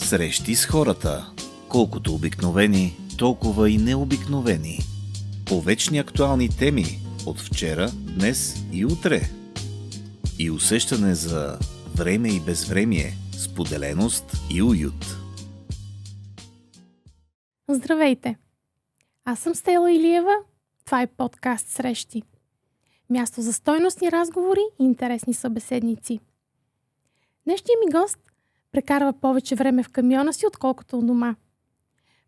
Срещи с хората. Колкото обикновени, толкова и необикновени. По вечни актуални теми от вчера, днес и утре. И усещане за време и безвремие, споделеност и уют. Здравейте! Аз съм Стела Илиева. Това е подкаст Срещи. Място за стойностни разговори и интересни събеседници. Днешният ми гост прекарва повече време в камиона си, отколкото у дома.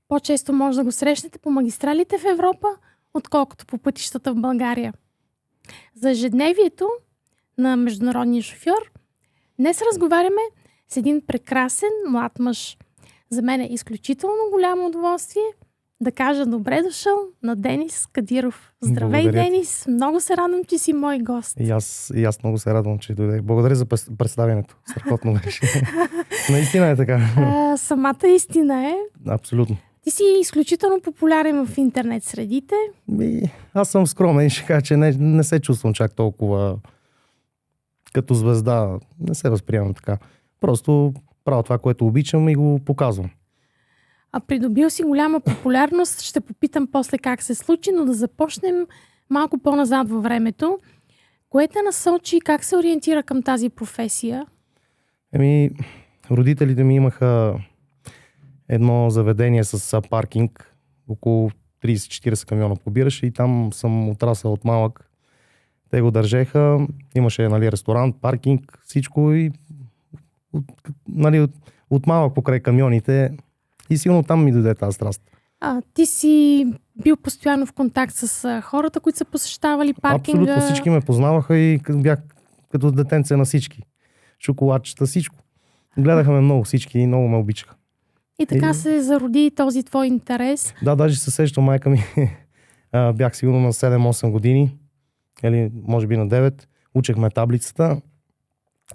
По-често може да го срещнете по магистралите в Европа, отколкото по пътищата в България. За ежедневието на международния шофьор днес разговаряме с един прекрасен млад мъж. За мен е изключително голямо удоволствие да кажа добре дошъл на Денис Кадиров. Здравей, благодаря, Денис! Много се радвам, че си мой гост. И аз много се радвам, че дойде. Благодаря за представянето. Страхотно беше. Наистина е така. Самата истина е. Абсолютно. Ти си изключително популярен в интернет средите. Аз съм скромен и ще кажа, че не се чувствам чак толкова като звезда. Не се възприемам така. Просто правя това, което обичам и го показвам. А придобил си голяма популярност. Ще попитам после как се случи, но да започнем малко по-назад във времето. Кое те насочи и как се ориентира към тази професия? Родителите ми имаха едно заведение с паркинг. Около 30-40 камиона побираше и там съм отрасъл от малък. Те го държеха. Имаше ресторант, паркинг, всичко и от малък покрай камионите. И силно там ми дойде тази страст. Ти си бил постоянно в контакт с хората, които са посещавали паркинга? Абсолютно, всички ме познаваха и бях като детенце на всички. Шоколадчета, всичко. Гледаха ме много всички и много ме обичаха. И така се зароди този твой интерес? Да, даже се сещам, майка ми. Бях сигурно на 7-8 години, или може би на 9. Учехме таблицата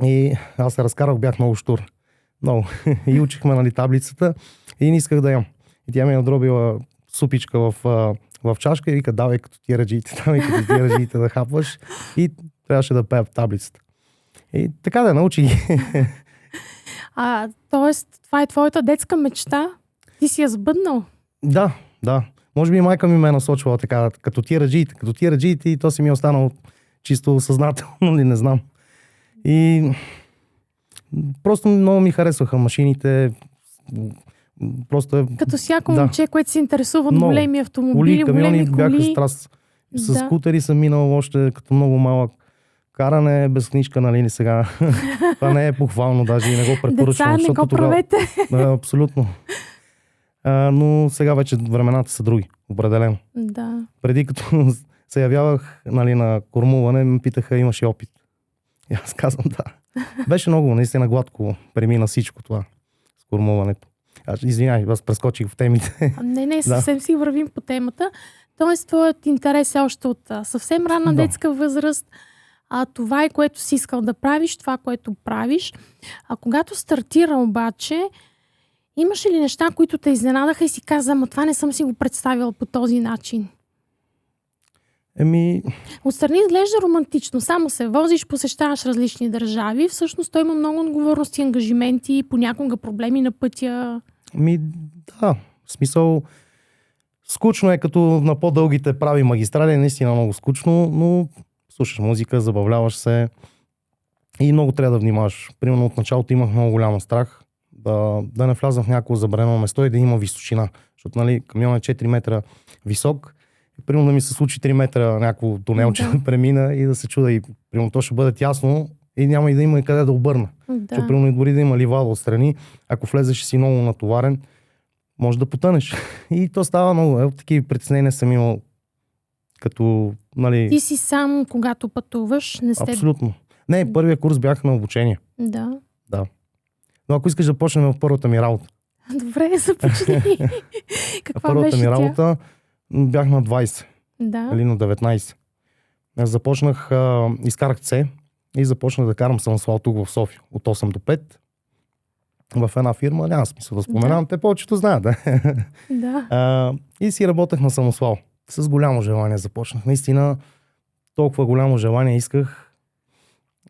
и аз се разкарах, бях много щур. Много. И учихме таблицата и не исках да ям. И тя ми е надробила супичка в чашка и вика, давай като ти раджиите да хапваш. И трябваше да пея в таблицата. И така да научи. Тоест, това е твоята детска мечта? Ти си я сбъднал? Да. Може би майка ми ме е насочвала така, като ти раджиите и то си ми е останало чисто съзнателно, ли не знам. И просто много ми харесваха машините. Като всяко момче, което се интересува от големи автомобили, големи коли. Бяха страст. С скутери съм минал още като много малък. Каране без книжка, нали сега. Това не е похвално, даже и не го препоръчвам. Деца, не го правете. Абсолютно. Но сега вече времената са други, определено. Да. Преди като се явявах на кормуване, ме питаха, имаш ли опит? И аз казвам да. Беше много, наистина гладко премина всичко това с кормуването. Извинявай, аз прескочих в темите. Не, съвсем си вървим по темата. Тоест, твоят интерес е още от съвсем ранна детска възраст. Това е което си искал да правиш, това, което правиш. Когато стартира обаче, имаше ли неща, които те изненадаха и си каза, ама това не съм си го представил по този начин? Отстрани изглежда романтично. Само се возиш, посещаваш различни държави. Всъщност той има много отговорности, ангажименти, понякога проблеми на пътя. Да. В смисъл, скучно е като на по-дългите прави магистрали. Наистина много скучно, но слушаш музика, забавляваш се и много трябва да внимаваш. Примерно от началото имах много голям страх да не вляза в някакво забранено место и да има височина. Защото камион е 4 метра висок. Примерно да ми се случи 3 метра някакво тунелче да премина и да се чуда и примерно то ще бъде тясно и няма и да има и къде да обърна. Защото примерно дори да има ливада отстрани, ако влезеш и си много натоварен, може да потънеш. И то става много. Такива притеснения съм имал като... Ти си сам, когато пътуваш? Абсолютно. Не, първия курс бях на обучение. Да. Но ако искаш да почнем в първата ми работа. Добре, започни. Каква беше ми работа бях на 20. Или на 19. Аз започнах, изкарах С и започнах да карам самосвал тук в София. От 8 до 5. В една фирма, няма смисъл да споменавам, те повечето знаят. И си работех на самосвал. С голямо желание започнах. Наистина, толкова голямо желание исках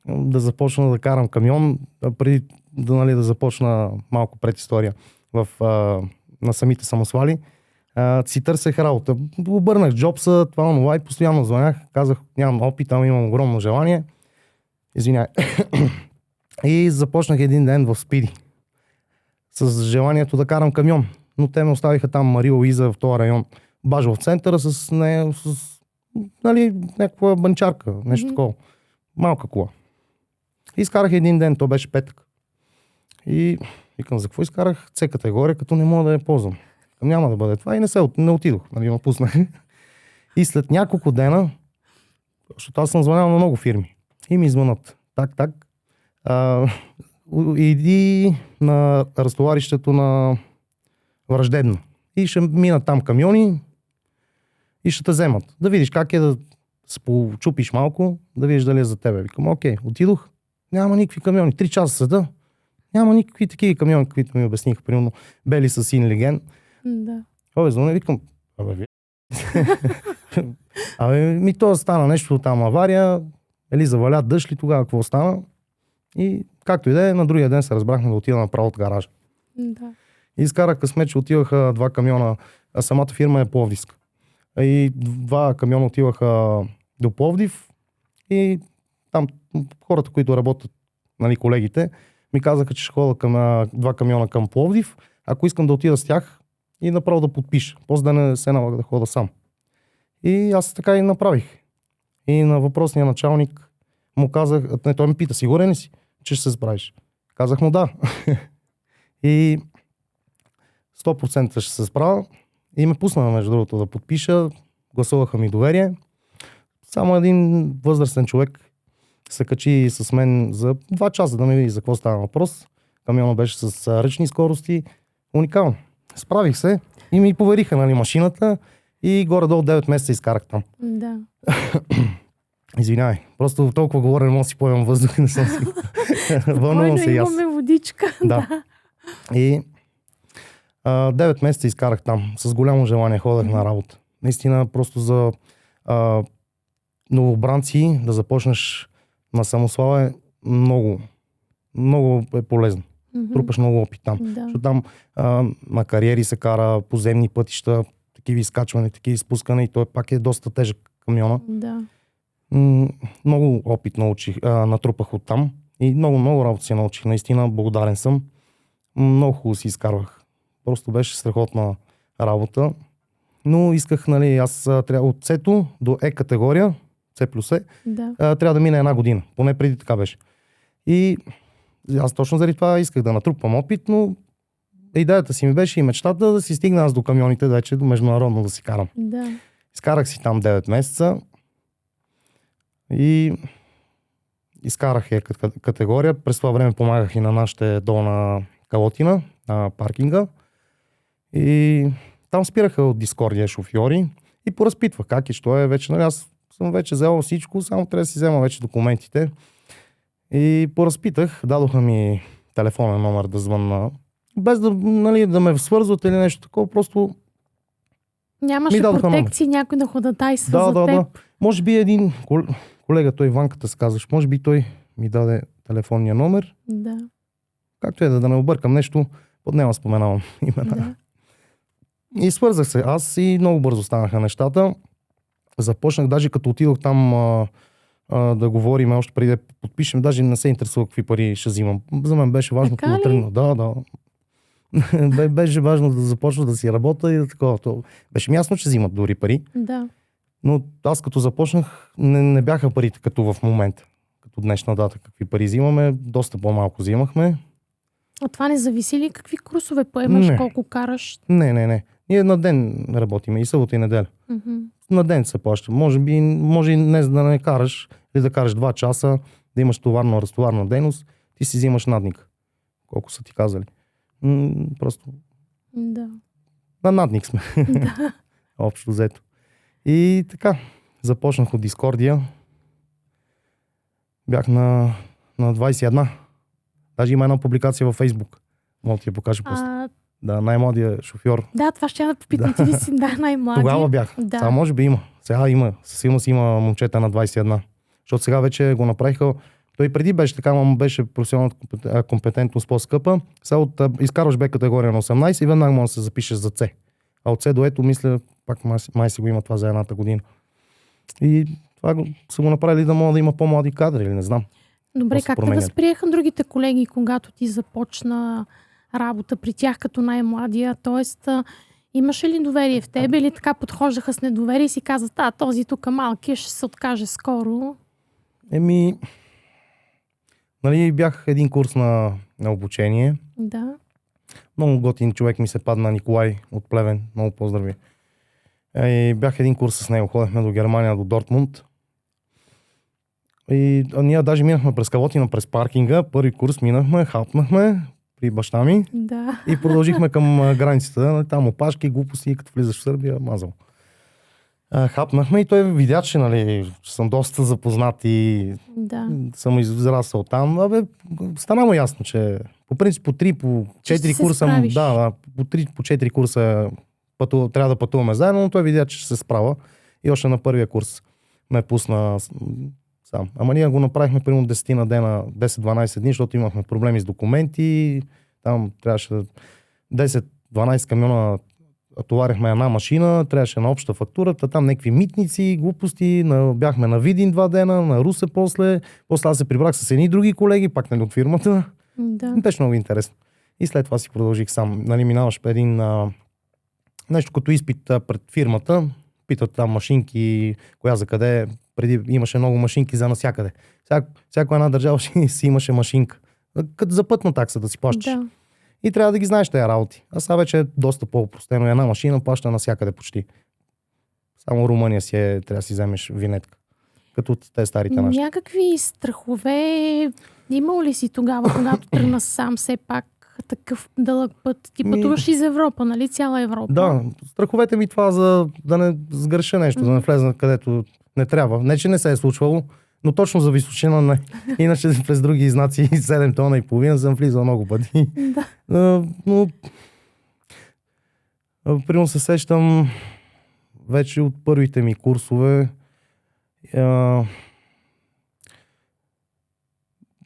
да започна да карам камион. Преди да започна малко предистория на самите самосвали. Си търсех работа. Обърнах джобса, това онова и постоянно звънях. Казах, нямам опит, ама имам огромно желание. Извинявай. И започнах един ден в Спиди. С желанието да карам камион. Но те ме оставиха там Мария Луиза в този район. Баш в центъра с някаква банчарка, нещо такова. Малка кола. И изкарах един ден, то беше петък. И викам, за какво изкарах С категория, като не мога да я ползвам? Няма да бъде това и не отидох, ме пуснах. И след няколко дена, защото аз съм звънял на много фирми, и ми звънат. Так. Иди на разтоварището на Враждебна. И ще минат там камиони и ще те вземат. Да видиш как е да се почупиш малко, да видиш дали е за тебе. Викам, окей, отидох. Няма никакви камиони. 3 часа седа. Няма никакви такива камиони, които ми обясниха. Примерно бели с син леген. Да. Звъня, викам, ми то стана нещо там авария. Или заваля дъжд ли тогава, какво стана? И както и да е, на другия ден се разбрахме да отида направо от гаража. Да. И изкарах късмет, че отиваха 2 камиона, а самата фирма е пловдивска. И 2 камиона отиваха до Пловдив и там хората, които работят, нали, колегите, ми казаха, че ще ходя към 2 камиона към Пловдив, ако искам да отида с тях и направо да подпиша. После да не се налага да хода сам. И аз така и направих. И на въпросния началник му казах, той ми пита, сигурен ли си, че ще се справиш? Казах му да. И 100% ще се справя. И ме пусна, между другото, да подпиша. Гласуваха ми доверие. Само един възрастен човек се качи с мен за 2 часа да ме види за какво става въпрос. Камионът беше с ръчни скорости. Уникално. Справих се и ми повериха, нали, машината и горе-долу 9 месеца изкарах там. Да. Извинявай, просто толкова говоря, не мога да си поемам въздух и не съм си. Вълнувам се и аз. Имаме водичка. Да. И 9 месеца изкарах там. С голямо желание ходех на работа. Наистина, просто за новобранци да започнеш на самосвал е много е полезно. Трупаш много опит там. Да. Защото там на кариери се кара, поземни пътища, такива изкачване, такива изпускане и той пак е доста тежък камиона. Да. Много опит натрупах от там и много работа си научих. Наистина благодарен съм. Много хубаво си изкарвах. Просто беше страхотна работа. Но исках, нали, аз трябва от С-то до Е категория, С плюс Е, трябва да мина 1 година. Поне преди така беше. И аз точно заради това исках да натрупам опит, но идеята си ми беше и мечтата да си стигна аз до камионите, вече до международно да си карам. Да. Изкарах си там 9 месеца и изкарах Е категория. През това време помагах и на нашите долна Калотина, на паркинга. И там спираха от Дискордия шофьори и поразпитвах как е, що е вече. Нали, аз съм вече взел всичко, само трябва да си взема вече документите. И поразпитах, дадоха ми телефонен номер да звънна, без да, нали, да ме свързват или нещо такова, просто нямаше протекции, някой да ходатайства за теб. Да. Може би един колега, той Иванката се казваш, може би той ми даде телефонния номер. Да. Както е, да не объркам нещо, няма споменавам имена. Да. И свързах се аз и много бързо станаха нещата. Започнах, даже като отидох там да говорим още преди да подпишем, даже не се интересува какви пари ще взимам. За мен беше важно да тръгна. Да. Беше важно да започна да си работя и да такова. Беше ми ясно, че взимат дори пари. Да. Но аз като започнах, не бяха парите като в момента. Като днешна дата какви пари взимаме, доста по-малко взимахме. От това не зависи ли какви курсове поемаш, колко караш? Не. Ние на ден работиме и събота и неделя. На ден се плаща. Може и днес да не караш, или да караш 2 часа, да имаш товарно-разтоварна дейност, ти си взимаш надник. Колко са ти казали. Просто да. На надник сме. Да. Общо взето. И така, започнах от Дискордия. Бях на 21. Даже има една публикация във Фейсбук. Мога да ти я покажа после. Да, най-младия шофьор. Да, това ще да попитам, ти ли си най-младия. Тогава бях. Да. Сега може би има. Сега има. Със сигурност има момчета на 21. Защото сега вече го направиха Той преди беше така, но беше професионалната компетентност по-скъпа. Сега изкарваш Б категория на 18 и веднага може да се запишеш за С. А от С до Ето, мисля, пак май си го има това за едната година. И това са го направили да мога да има по-млади кадри, или не знам. Добре, как те възприеха другите колеги, когато ти започна работа при тях като най-младия? Тоест, имаше ли доверие в тебе или така подхождаха с недоверие и си казват, този тук малкия ще се откаже скоро? Нали, бях един курс на обучение. Да. Много готин човек ми се падна, Николай от Плевен. Много поздрави. И бях един курс с него. Ходехме до Германия, до Дортмунд. И ние даже минахме през Калотина, през паркинга. Първи курс минахме, хапнахме при баща ми. Да. И продължихме към границата. Там опашки, глупости, като влизаш в Сърбия, мазал. Хапнахме и той видя, че нали, съм доста запознат и съм израсъл там. Стана му ясно, че по принцип по 3, по 4 курса, по 3, по 4 курса трябва да пътуваме заедно, но той видя, че ще се справя. И още на първия курс ме пусна сам. Ама ние го направихме примерно 10 на дена, 10-12 дни, защото имахме проблеми с документи. Там трябваше 10-12 камиона товарихме една машина, трябваше на обща фактурата, там някакви митници, глупости, бяхме на Видин 2 дена, на Русе после аз се прибрах с едни други колеги, пак нали от фирмата. Да. Беше много интересно. И след това си продължих сам. Нали, минаваш по един нещо като изпит пред фирмата, питат там машинки, коя за къде, преди имаше много машинки за навсякъде. Всяко една държава си имаше машинка. Като за пътна такса да си плащаш. Да. И трябва да ги знаеш тези работи. А сега вече е доста по-простено. Една машина плаща навсякъде почти. Само Румъния трябва да си вземеш винетка. Като те старите наши. Някакви страхове имал ли си тогава, когато тръгна сам все пак такъв дълъг път? Ти пътуваш из Европа, нали? Цяла Европа. Да, страховете ми това за да не сгреша нещо, да не влезна където не трябва. Не, че не се е случвало, но точно за височина не. Иначе през други знаци 7 тона и половина съм влизал много пъти. Да. Но примерно се сещам вече от първите ми курсове.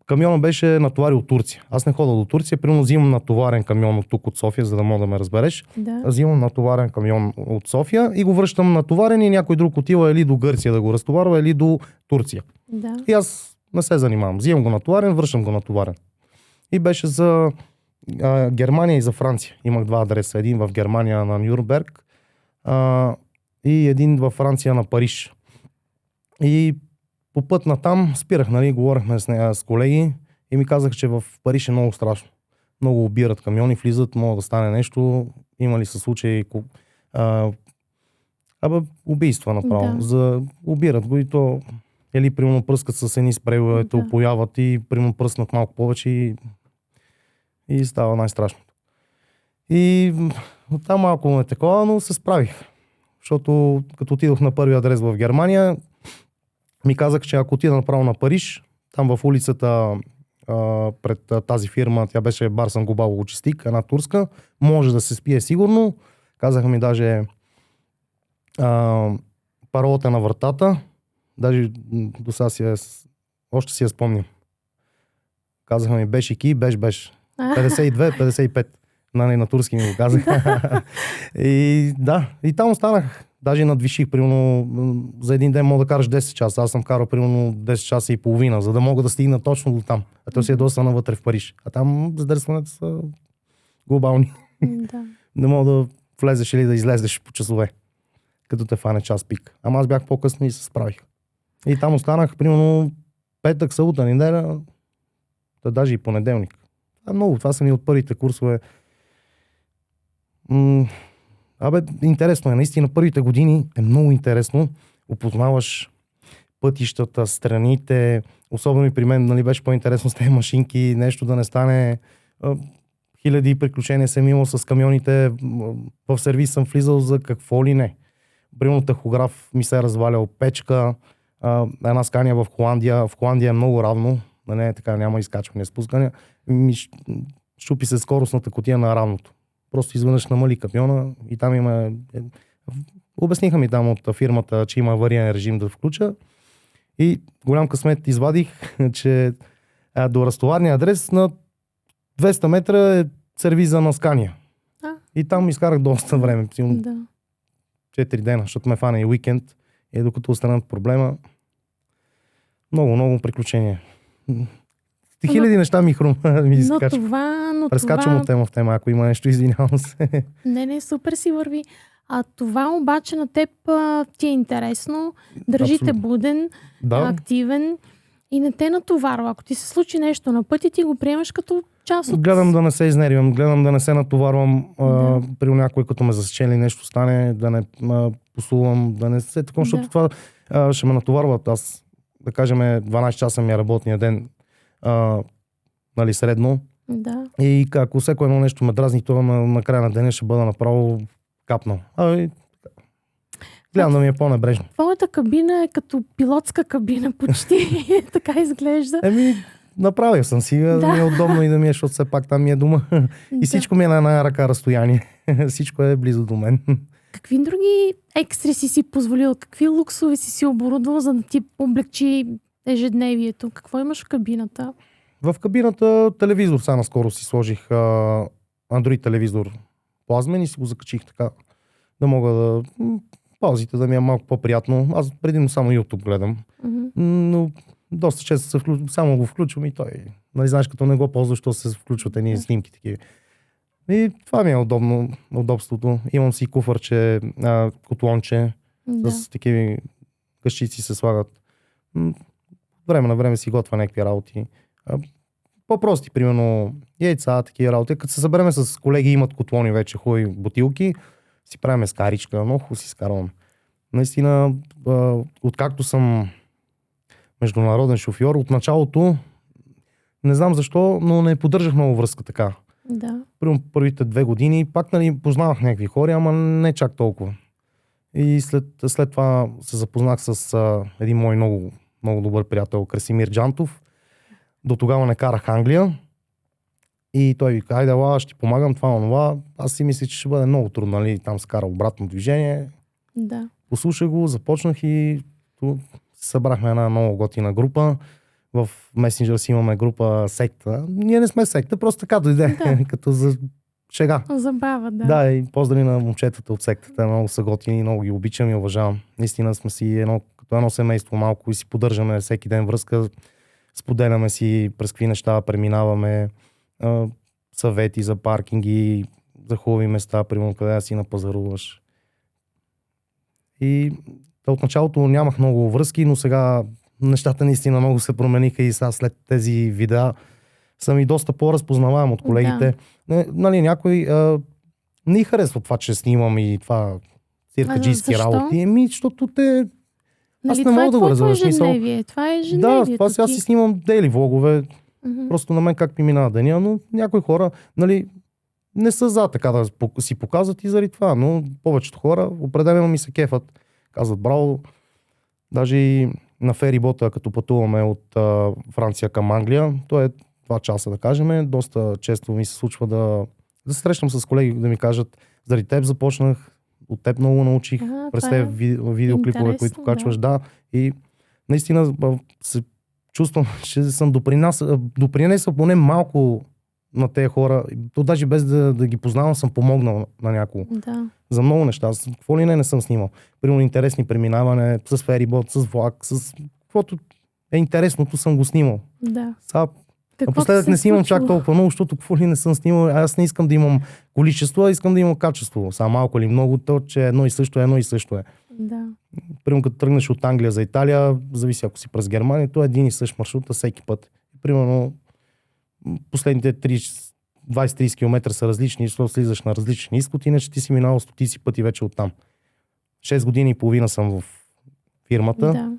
Камиона беше натоварил от Турция. Аз не ходя до Турция, примерно взимам натоварен камион от тук от София, за да мога да ме разбереш. Да. Взимам натоварен камион от София и го връщам натоварен и някой друг отива или до Гърция да го разтоварва, или до Турция. Да. И аз не се занимавам. Взимам го натоварен, връщам го натоварен. И беше за Германия и за Франция. Имах два адреса. Един в Германия на Нюрнберг и един във Франция на Париж. И по път на там спирах, нали, говорихме с колеги и ми казах, че в Париж е много страшно. Много обират камиони, влизат, може да стане нещо. Има ли са случаи убийства направо. Да. Обират го и то или примерно пръскат с едни спрейове, те опояват и примерно пръснат малко повече и става най-страшното. И там малко ме такова, но се справих. Защото като отидох на първи адрес в Германия, ми казах, че ако отида направо на Париж, там в улицата пред тази фирма, тя беше Барсан Глобал Логистик, една турска, може да се спие сигурно. Казаха ми даже паролата на вратата, даже до сега още си я спомням. Казаха ми беше ки, беше. 52-55. На турски ми го казах. И да, и там останах. Даже надвиших, примерно, за един ден мога да караш 10 часа. Аз съм карал, примерно, 10 часа и половина, за да мога да стигна точно до там. А то си е доста навътре в Париж. А там задърсването са глобални. Да. Не мога да влезеш или да излезеш по часове, като те фане час пик. Ама аз бях по-късно и се справих. И там останах, примерно, петък, събота, неделя, даже и понеделник. Това са ми от първите курсове. Интересно е. Наистина, първите години е много интересно. Опознаваш пътищата, страните. Особено и при мен, нали, беше по-интересно с тези машинки. Нещо да не стане. Хиляди приключения съм имал с камионите. В сервис съм влизал за какво ли не. Примерно тахограф ми се е развалял, печка. Една скания в Холандия. В Холандия е много равно. Не, така няма изкачване, спускане. Щупи се скоростната кутия на равното. Просто изведнъж намали камиона и там има... Обясниха ми там от фирмата, че има авариен режим да включа. И голям късмет извадих, че до разтоварния адрес на 200 метра е сервиза на Скания. И там изкарах доста време, Да. 4 дена, защото ме фана и уикенд. И докато останат проблема, много приключения. Хиляди неща ми Но изкачват. това... Прескачам от тема в тема, ако има нещо, извинявам се. Не, супер си върви. А това обаче на теб ти е интересно, държите Абсолютно. буден, Да, активен и не те натоварва. Ако ти се случи нещо на пътя, ти го приемаш като част от... гледам да не се изнервям, гледам да не се натоварвам Да. при някой, като ме засече или нещо стане, да не посувам, да не се такова, защото това ще ме натоварват. Аз, да кажем, 12 часа ми е работния ден, нали, средно. Да. И ако всеко едно нещо ме дразни, то на края на деня ще бъда направо капнал. Гледам да ми е по-небрежно. Твоята кабина е като пилотска кабина почти. Така изглежда. Направил съм си, да ми е удобно и да ми е, защото все пак там ми е дома. И всичко ми е на една ръка разстояние. Всичко е близо до мен. Какви други екстри си позволил? Какви луксови си оборудвал, за да ти облегчи ежедневието? Какво имаш в кабината? В кабината телевизор сега наскоро си сложих Android телевизор плазмен и си го закачих така, да мога да паузите да ми е малко по-приятно. Аз предимно само YouTube гледам, но доста често само го включвам и той, нали знаеш, като не го ползваш, то се включват едни снимки такива. И това ми е удобството. Имам си куфърче, котлонче, с такива къщици се слагат. Време на време си готвя някакви работи. По-прости, примерно яйца, такива работи. Като се събереме с колеги, имат котлони вече, хубави бутилки, си правим скаричка, много хубаво си скарвам. Наистина, откакто съм международен шофьор, от началото, не знам защо, но не поддържах много връзка така. Да. Първите 2 години, пак нали, познавах някакви хора, ама не чак толкова. И след това се запознах с един мой много добър приятел, Красимир Джантов. До тогава не карах Англия. И той ви каза, айде, ще ти помагам това. Аз си мисля, че ще бъде много трудно, нали, там се кара обратно движение. Да. Послушах го, започнах и събрахме една много готина група. В Messenger си имаме група секта. Ние не сме секта, просто така дойде, като за шега. Забава, да. Да, и поздрави на момчетата от сектата. Много са готини, много ги обичам и уважавам. Наистина сме си като едно семейство малко и си поддържаме всеки ден връзка. Споделяме си през какви неща преминаваме, съвети за паркинги, за хубави места, примерно къде да си напазаруваш. И от началото нямах много връзки, но сега нещата наистина много се промениха и сега след тези видеа съм и доста по-разпознаваем от колегите. Да. Нали, някой не харесва това, че снимам и това циркаджийски работи. Защото те... Аз не мога да го разбера. Това е ежедневието. Да, това сега си снимам дейли влогове. Просто на мен как ми минава деня, но някои хора, нали, не са за така да си показват и заради това, но повечето хора определено ми се кефат. Казват браво. Даже и на ферибота, като пътуваме от Франция към Англия, то е 2 часа, да кажем. Доста често ми се случва да се срещам с колеги, да ми кажат, заради теб започнах, от теб много научих, през тези видеоклипове, които качваш, да. И наистина се чувствам, че съм допринесъл поне малко на тези хора. То даже без да ги познавам, съм помогнал на някого. Да. За много неща. Какво ли не съм снимал. Примерно интересни преминаване с ферибот, с влак, с каквото е интересното съм го снимал. Да. Напоследък не снимам чак толкова много, защото какво ли не съм снимал. Аз не искам да имам количество, а искам да имам качество. Само малко или много, то, че едно и също е. Да. Примерно като тръгнеш от Англия за Италия, зависи ако си през Германия, то е един и същ маршрут всеки път. Примерно последните 20-30 км са различни, защото слизаш на различни изход, иначе ти си минал стотици пъти вече оттам. 6 години и половина съм в фирмата. Да.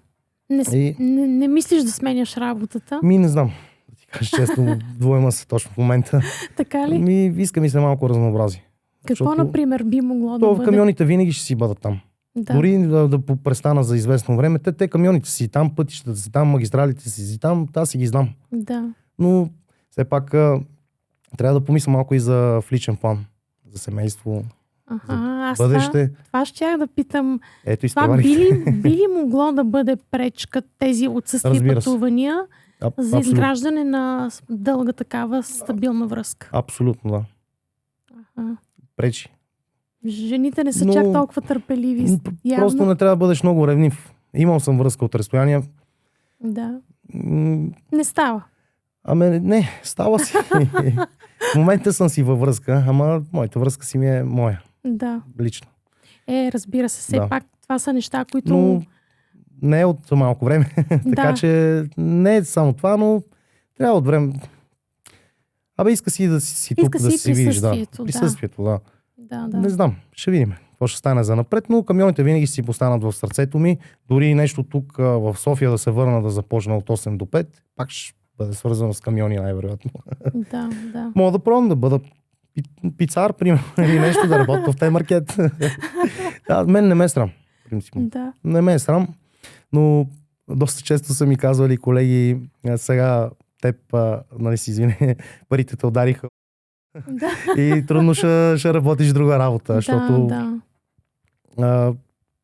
Не мислиш да сменяш работата? Не знам. Да ти кажа честно, двоема са точно в момента. Така ли? Иска ми се малко разнообразие. Какво, например, би могло да бъде? В камионите винаги ще си бъдат там. Да. Дори да престана за известно време, те камионите си там, пътищата си там, магистралите си там, аз си ги знам. Да. Но все пак трябва да помисля малко и за в личен план, за семейство. Аз бъдеще. това щях да питам. Ето и Това би ли могло да бъде пречка тези отсъствия Разбира се. пътувания за Абсолютно. изграждане на дълга такава стабилна връзка? Абсолютно, да. Пречи. Жените не са чак толкова търпеливи. Просто не трябва да бъдеш много ревнив. Имал съм връзка от разстояние. Да. Не става. Не, става си. В момента съм си във връзка, ама моята връзка си ми е моя. Да. Лично. Разбира се, все пак това са неща, които... Но не е от малко време. Така че не е само това, но трябва от време... Иска си да си тук, да си видиш. Присъствието, да. Не знам, ще видим какво ще стане за напред, но камионите винаги си постанат в сърцето ми. Дори нещо тук в София да се върна да започна от 8 до 5, пак ще бъде свързано с камиони най-вероятно. Да. Мога да пробвам да бъда пицар, примерно, или нещо да работя в Т-маркет. Мен не ме е срам, принципно. Да. Не ме е срам, но доста често са ми казвали колеги, сега теб, нали си извини, парите те удариха. Да. И трудно ще работиш друга работа, защото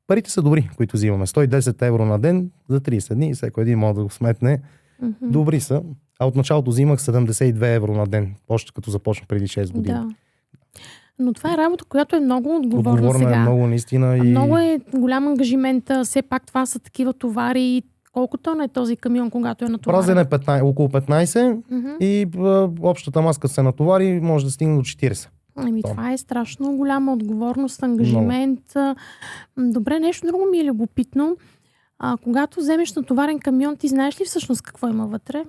парите са добри, които взимаме. 110 евро на ден за 30 дни, всеки един може да го сметне. Добри са. А от началото взимах 72 евро на ден, още като започна преди 6 години. Да. Но това е работа, която е много отговорна сега. Е много, наистина. Много е голям ангажимент. Все пак това са такива товари. Колко тона е този камион, когато е натоварен? Празен е около 15 и общата маска се натовари, може да стигне до 40. Това е страшно голяма отговорност, ангажимент. Добре, нещо друго ми е любопитно. Когато вземеш натоварен камион, ти знаеш ли всъщност какво има вътре?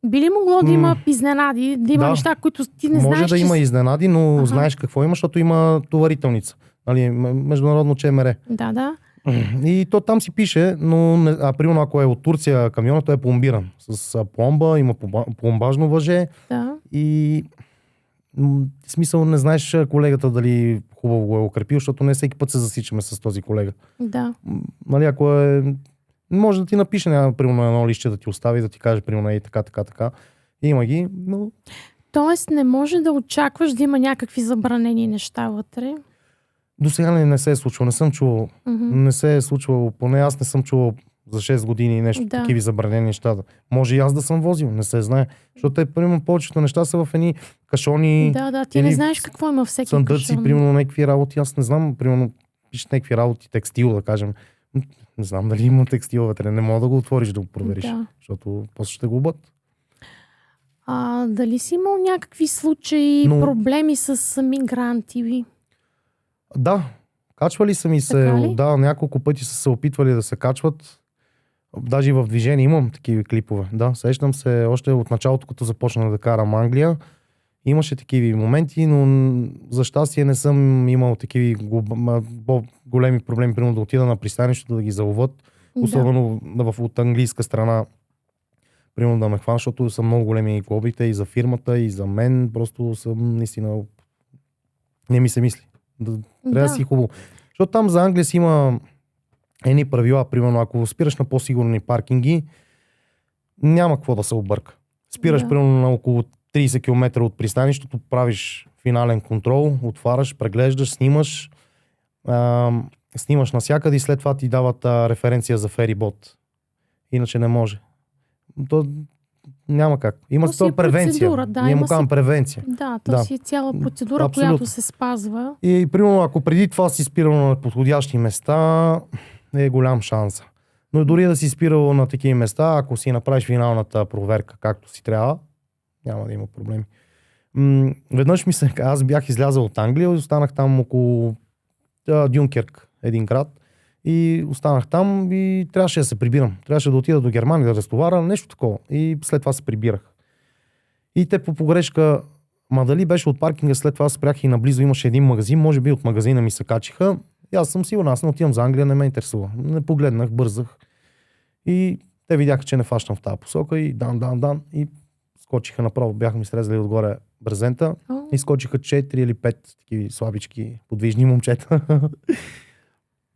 Би ли могло да има изненади, да има неща, които ти не знаеш? Може да има изненади, но знаеш какво има, защото има товарителница. Нали, международно ЧМР. Да. И то там си пише, но примерно ако е от Турция камионът, той е пломбиран. С пломба, има пломбажно въже. Да. И в смисъл не знаеш колегата дали хубаво го е укрепил, защото не всеки път се засичаме с този колега. Да. Нали, ако е... Може да ти напише, примерно едно лище да ти остави, да ти каже, примерно и така. Има ги, но... Тоест не може да очакваш да има някакви забранени неща вътре? До сега не се е случвало, не съм чувал. Не се е случвало, поне аз не съм чувал за 6 години нещо такива забранени неща. Може и аз да съм возил, не се знае. Защото примерно повечето неща са в едни кашони. Да, ти не знаеш какво има всеки съндъци, кашон. примерно някакви работи, аз не знам, примерно пишат някакви работи, текстил, да кажем. Не знам дали има текстил вътре, не мога да го отвориш да го провериш, защото после ще го убат. Дали си имал някакви случаи, проблеми с мигранти? Да, качвали са ми се, няколко пъти са се опитвали да се качват. Даже и в движение имам такива клипове. Да, сещам се още от началото, като започнах да карам Англия. Имаше такива моменти, но за щастие не съм имал такива големи проблеми, примерно да отида на пристанището да ги заловат. Особено от английска страна, примерно да ме хвана, защото са много големи глобите и за фирмата, и за мен. Просто съм наистина... Не ми се мисли. Трябва да си хубаво. Защото там за Англия си има едни правила, примерно ако спираш на по-сигурни паркинги, няма какво да се обърка. Спираш примерно на около 30 км от пристанището, правиш финален контрол, отваряш, преглеждаш, снимаш навсякъде и след това ти дават референция за ферибот. Иначе не може. То няма как. Има това превенция. Ние му казвам превенция. Да, то си е цяла процедура, която се спазва. И примерно ако преди това си спирал на подходящи места, е голям шанс. Но дори да си спирал на такива места, ако си направиш финалната проверка както си трябва, няма да има проблеми. Веднъж аз бях излязъл от Англия и останах там около Дюнкерк, един град. И останах там и трябваше да се прибирам. Трябваше да отида до Германия да разтоваря, нещо такова. И след това се прибирах. И те по погрешка, дали беше от паркинга, след това спрях и наблизо имаше един магазин, може би от магазина ми се качиха. И аз съм сигурен, аз не отивам за Англия, не ме интересува. Не погледнах, бързах. И те видяха, че не фащам в тази посока и дан. И скочиха направо. Бяха ми срезали отгоре брезента. И скочиха 4 или 5 такива слабички, подвижни момчета.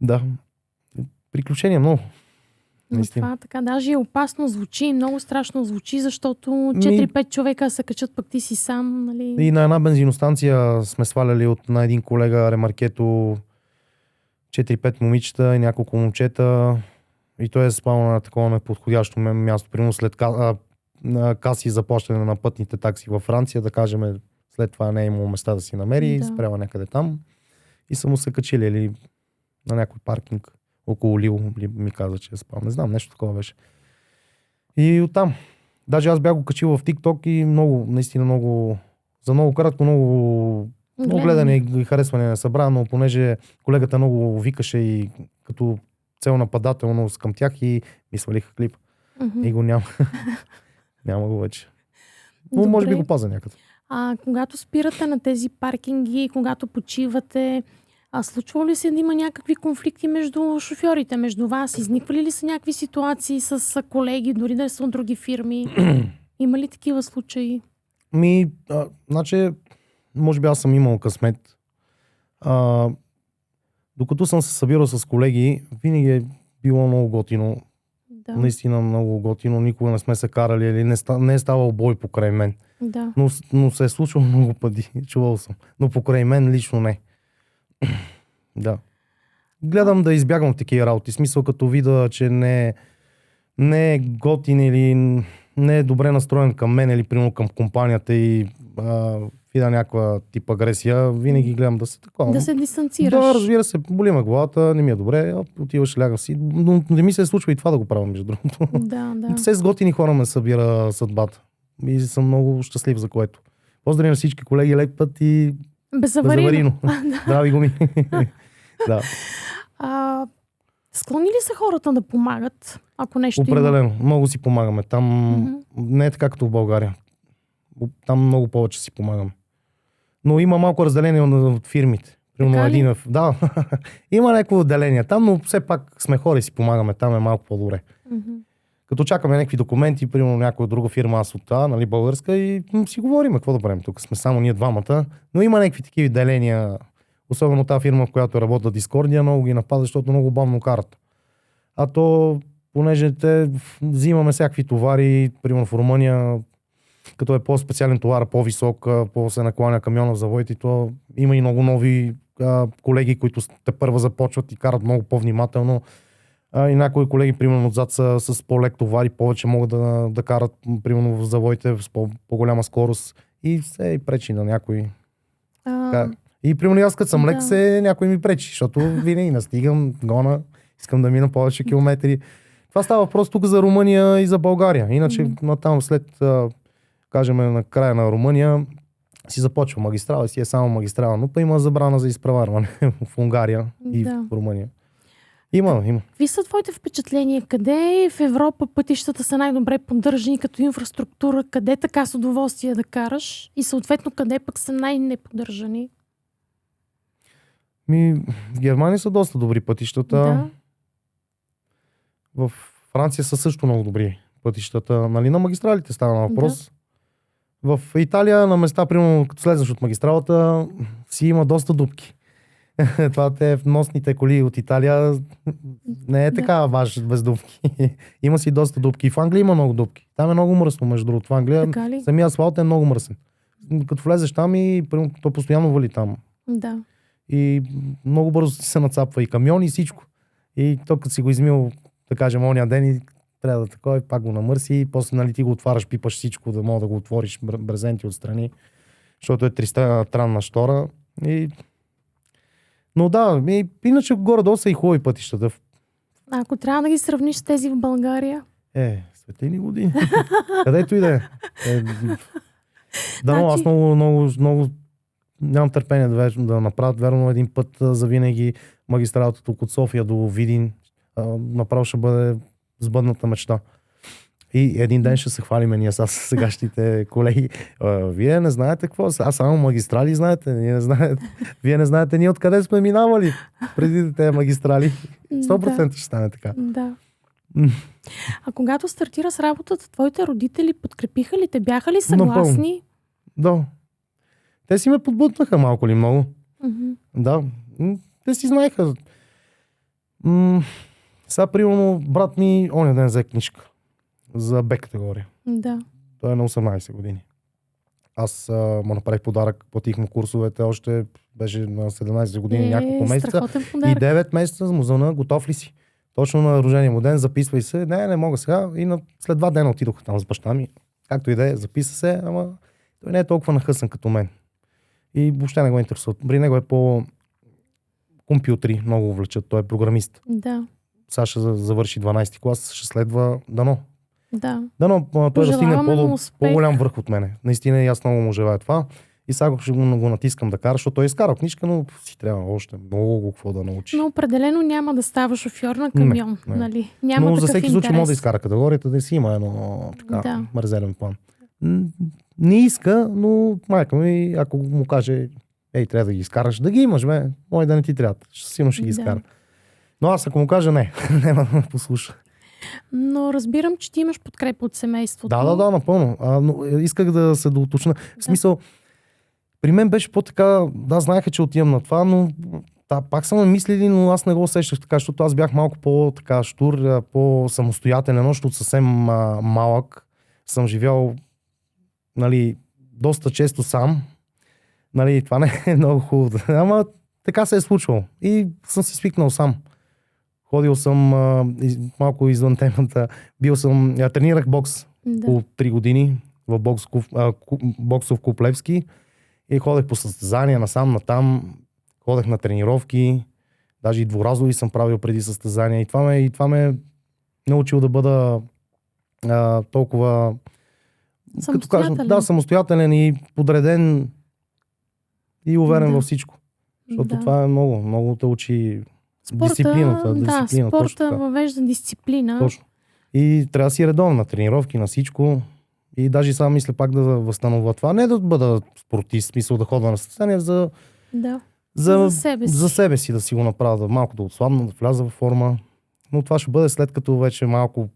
Да. Приключения много. Но Наистина. това така даже е опасно звучи, много страшно звучи, защото 4-5 човека се качат, пък ти си сам, нали? И на една бензиностанция сме сваляли на един колега ремаркето 4-5 момичета и няколко момчета и той е спал на такова неподходящо място, примерно след каси за плащане на пътните такси във Франция, да кажем, след това не е имало места да си намери, Да. спряла някъде там и са му се качили или на някой паркинг около Лил, ми каза, че е спал. Не знам, нещо такова беше. И оттам. Даже аз бях го качил в TikTok и много, наистина много, за много кратко, много гледане и харесване не събра, но понеже колегата много викаше и като цел нападателност към тях и ми свалиха клип. Мгм. И го няма. Няма го вече. Но може би го паза някъде. А когато спирате на тези паркинги, когато почивате, случва ли се да има някакви конфликти между шофьорите, между вас? Изниквали ли са някакви ситуации с колеги, дори да са от други фирми? Има ли такива случаи? Значи, може би аз съм имал късмет. Докато съм се събирал с колеги, винаги е било много готино. Да. Наистина много готино. Никога не сме се карали или не е ставал бой покрай мен. Да. Но се е случвало много пъти. Чувал съм. Но покрай мен лично не. Да. Гледам да избягвам такива работи. Смисъл като видя, че не е готин или не е добре настроен към мен или примерно към компанията и видя някаква тип агресия, винаги гледам да се такова. Да се дистанцираш. Да, разбира се, боли ме главата, не ми е добре, отиваш, лягам си. Но не ми се случва и това да го правя, между другото. Да. Все с готини хора ме събира съдбата. И съм много щастлив за което. Поздрави на всички колеги, лек път и Безаварийно. Здрави гуми. Да. Склонни ли са хората да помагат, ако нещо Определено. има? Много си помагаме. Там не е така като в България. Там много повече си помагаме. Но има малко разделение от фирмите. Примерно да, има някакво отделение там, но все пак сме хора и си помагаме. Там е малко по-добре. Като чакаме някакви документи, примерно някоя друга фирма, аз от нали, българска, и си говорим какво да правим. Тук сме само ние двамата. Но има някакви такива деления, особено тази фирма, в която работя Дискордия, много ги напада, защото много бавно карат. А то, понеже те взимаме всякакви товари, примерно в Румъния, като е по-специален товар, по-висок, по-се накланя камиона в завоите, то има и много нови колеги, които те първа започват и карат много по-внимателно. И някои колеги, примерно отзад, са с по-лек товари, повече могат да карат, примерно в завоите с по-голяма скорост и се пречи на някой. И примерно аз като съм лек, някой ми пречи, защото винаги настигам, гона, искам да мина повече километри. Това става просто тук за Румъния и за България. Иначе там след, кажем, на края на Румъния си започва магистрала, си е само магистрала, но па има забрана за изпреварване в Унгария и в Румъния. Има. Какви са твоите впечатления? Къде в Европа пътищата са най-добре поддържани като инфраструктура? Къде така с удоволствие да караш? И съответно къде пък са най-неподдържани? В Германия са доста добри пътищата. Да. В Франция са също много добри пътищата. Нали, на магистралите става въпрос. Да. В Италия на места, примерно като слезеш от магистралата, си има доста дупки. Това носните коли от Италия не е така без дупки. Има си доста дупки. И в Англия има много дупки. Там е много мръсно, между другото. В Англия самия асфалт е много мръсен. Като влезеш там и то постоянно вали там. Да. И много бързо се нацапва и камион и всичко. И то като си го измил, да кажем, ония ден и трябва да такова и пак го намърси и после нали ти го отваряш, пипаш всичко, да мога да го отвориш брезенти отстрани, защото е 300-странна штора. Но да, иначе горе-долу са и хубави пътищата. Ако трябва да ги сравниш с тези в България? Светлини години. Където и да е. Да, но аз много нямам търпение да направят верно един път за винаги магистралата тук от София до Видин. Направо ще бъде сбъдната мечта. И един ден ще се хвалиме ние с сегашните колеги. Вие не знаете какво. Аз само магистрали знаете. Вие не знаете ние откъде сме минавали преди тези магистрали. 100% ще стане така. Да. А когато стартира с работата, твоите родители подкрепиха ли те? Бяха ли съгласни? Да. Те си ме подбутнаха малко ли много. Да. Те си знаеха. Сега, примерно, брат ми оня ден взе книжка за Б категория. Да. Той е на 18 години. Аз му направих подарък, платих му курсовете, още беше на 17 години, няколко месеца. Страхотен И подарък. 9 месеца му звъна, готов ли си? Точно на рождения му ден, записвай се. Не мога сега. И след 2 дена отидох там с баща ми. Както и да е, записа се, ама той не е толкова нахъсан като мен. И въобще не го интересува. При него е по компютри, много го влечат. Той е програмист. Да. Сега ще завърши 12 клас, ще следва дано. Да. Дано той да стигне Пожелаваме му успех. по-голям върх от мене. Наистина и аз много му желая това. И сега ще го натискам да кара, защото той е изкарал книжка, но си трябва още много какво да научи. Но определено няма да става шофьор на камион. Не. Нали? Няма Но за такъв всеки случай интерес. може да изкара категорията, да си има едно така Да. резервен план. Не иска, но майка ми, ако му каже, трябва да ги изкараш, да ги имаш, бе, може да не ти трябва. Силно ще ги Да. изкара. Но аз ако му кажа не, няма да ме послуша. Но разбирам, че ти имаш подкрепа от семейството. Да, напълно. Но исках да се доуточня. В смисъл, при мен беше по-така, знаеха, че отивам на това, но пак са ме мислили, но аз не го усещах така, защото аз бях малко по-така штур, по-самостоятелен, още от съвсем малък. Съм живял, нали, доста често сам. Нали, това не е много хубаво. Ама така се е случвало. И съм си свикнал сам. Ходил съм малко извън темата. Тренирах бокс по 3 години в боксов клуб Левски. И ходех по състезания насам-натам. Ходех на тренировки. Даже и дворазови съм правил преди състезания. И това ме научил да бъда толкова... Самостоятелен. Самостоятелен и подреден и уверен във всичко. Защото това е много те учи дисциплината. Спорта въвежда дисциплина. Точно. И трябва да си редовен на тренировки, на всичко. И даже сега мисля пак да възстановя това. Не да бъда спортист, смисъл да ходя на състезания, за себе си да си го направя, малко да отслабна, да вляза в форма. Но това ще бъде след като вече малко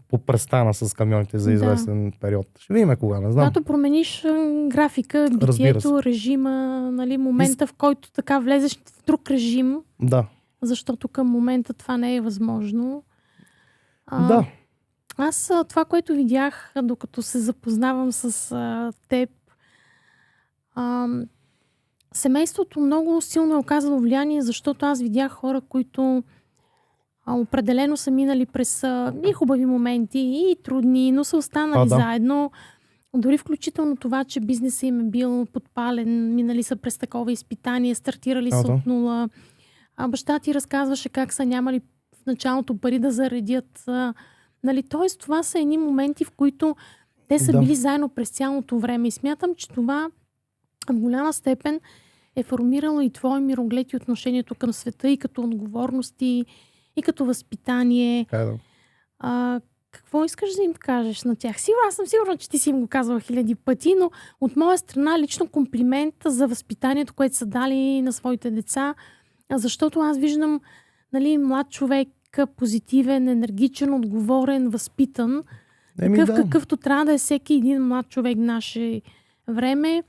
попрестана с камионите за известен период. Ще видим кога, не знам. Когато промениш графика, битието, режима, нали, момента, в който така влезеш в друг режим. Да. Защото към момента това не е възможно. Да. Аз това, което видях, докато се запознавам с теб, семейството много силно е оказало влияние, защото аз видях хора, които определено са минали през и хубави моменти, и трудни, но са останали заедно. Дори включително това, че бизнесът им е бил подпален, минали са през такова изпитание, стартирали са от нула. Баща ти разказваше как са нямали в началото пари да заредят. Нали, тоест, това са едни моменти, в които те са били заедно през цялото време. И смятам, че това в голяма степен е формирало и твое мироглед и отношението към света, и като отговорности, и като възпитание. Какво искаш да им кажеш на тях? Аз съм сигурна, че ти си им го казвала 1000 пъти, но от моя страна лично комплимент за възпитанието, което са дали на своите деца, защото аз виждам, нали, млад човек, позитивен, енергичен, отговорен, възпитан. Какъвто трябва да е всеки един млад човек в наше време.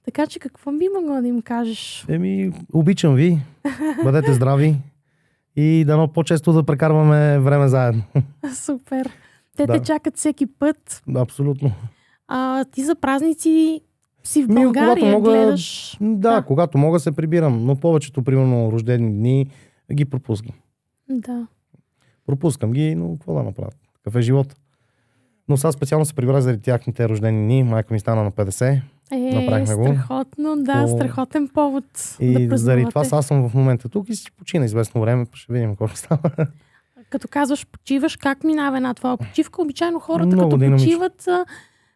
Така че какво би могла да им кажеш? Обичам ви. Бъдете здрави. И дано по-често да прекарваме време заедно. Супер. Те чакат всеки път. Абсолютно. Ти за празници си в България, гледаш... Когато мога се прибирам. Но повечето, примерно, рождени дни ги пропускам. Да. Пропускам ги, но какво да направя? Какъв е живот? Но сега специално се прибрах заради тяхните рождени дни. Майка ми стана на 50. Направихме го. Страхотно, страхотен повод и да празнувате. Заради това аз съм в момента тук и си почина известно време. Ще видим какво ще става. Като казваш почиваш, как минава една твоя почивка? Обичайно хората като почиват,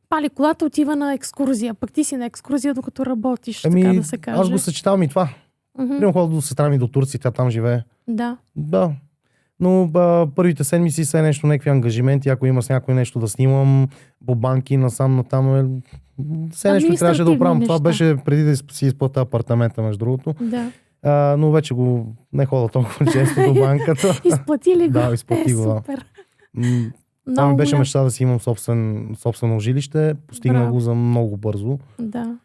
пали колата, отива на екскурзия. Пък ти си на екскурзия, докато работиш, така да се каже. Аз го съчетавам и това. Примерно ходя до сестра ми до Турция, тя там живее. Да. Но първите седмици са нещо, някакви ангажименти, ако има с някой нещо да снимам, по банки, насам, натам, все нещо трябваше да оправям. Това беше преди да си изплата апартамента, между другото. Да. Но вече не хода толкова често до банката. Изплати ли го? Да, изплати го. Супер. Това ми беше мечта да си имам собствено жилище. Постигна го за много бързо. Да.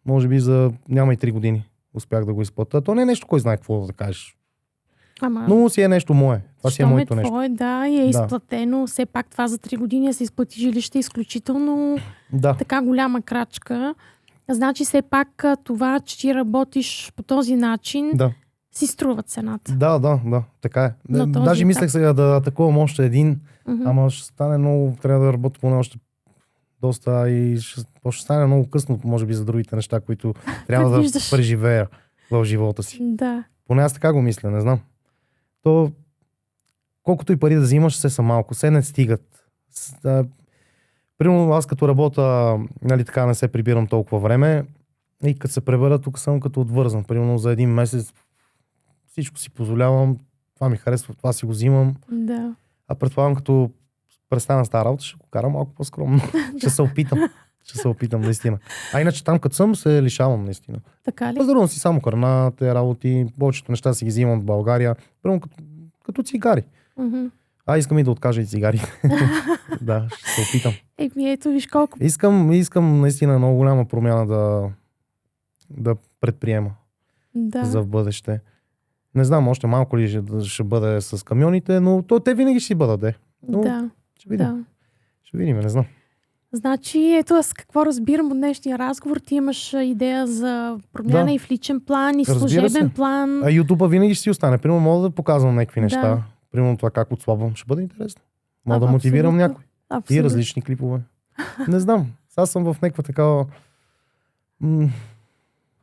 Може би няма и 3 години успях да го изплата. То не е нещо, кой знае какво да кажеш. Ама, Но си е нещо мое. Това си е щом моето нещо. твое, да, и е Да. изплатено. Все пак това за 3 години да се изплати жилище е изключително Да. така голяма крачка. Значи все пак това, че ти работиш по този начин, Да. си струва цената. Да, така е. На този Даже етап. мислех сега да атакувам още един, Мгм. ама ще стане много, трябва да работя поне още доста и ще стане много късно, може би, за другите неща, които трябва да Предвиждаш. преживея в живота си. Да. Поне аз така го мисля, не знам. То, колкото и пари да взимаш, все са малко, все не стигат. Примерно аз като работя, нали така, не се прибирам толкова време и като се пребера, тук съм като отвързан. Примерно за един месец всичко си позволявам, това ми харесва, това си го взимам. Да. А предполагам, като престана с тази работа, ще го карам малко по-скромно. Ще се опитам. Ще се опитам, наистина. А иначе там, като съм, се лишавам, наистина. Така ли? Поздравям си само храна, те работи, повечето неща си ги взимам от България. Примерно като цигари. Мгм. Искам и да откажа и цигари. Да, ще се опитам. Еми ето виж колко. Искам наистина много голяма промяна да предприема Да. за в бъдеще. Не знам още малко ли ще бъде с камионите, но те винаги ще си бъдат, де. Но Да. ще видим. Да. Ще видим, не знам. Значи, ето аз какво разбирам от днешния разговор. Ти имаш идея за промяна Да. и в личен план, и в Разбира служебен се. план. А YouTube винаги ще си остане. Примерно мога да показвам някакви Да. неща. Примерно това как отслабвам. Ще бъде интересно. Мога Ама, да мотивирам абсолютно. някой. И Абсолютно. различни клипове. Не знам. Аз съм в някаква такава...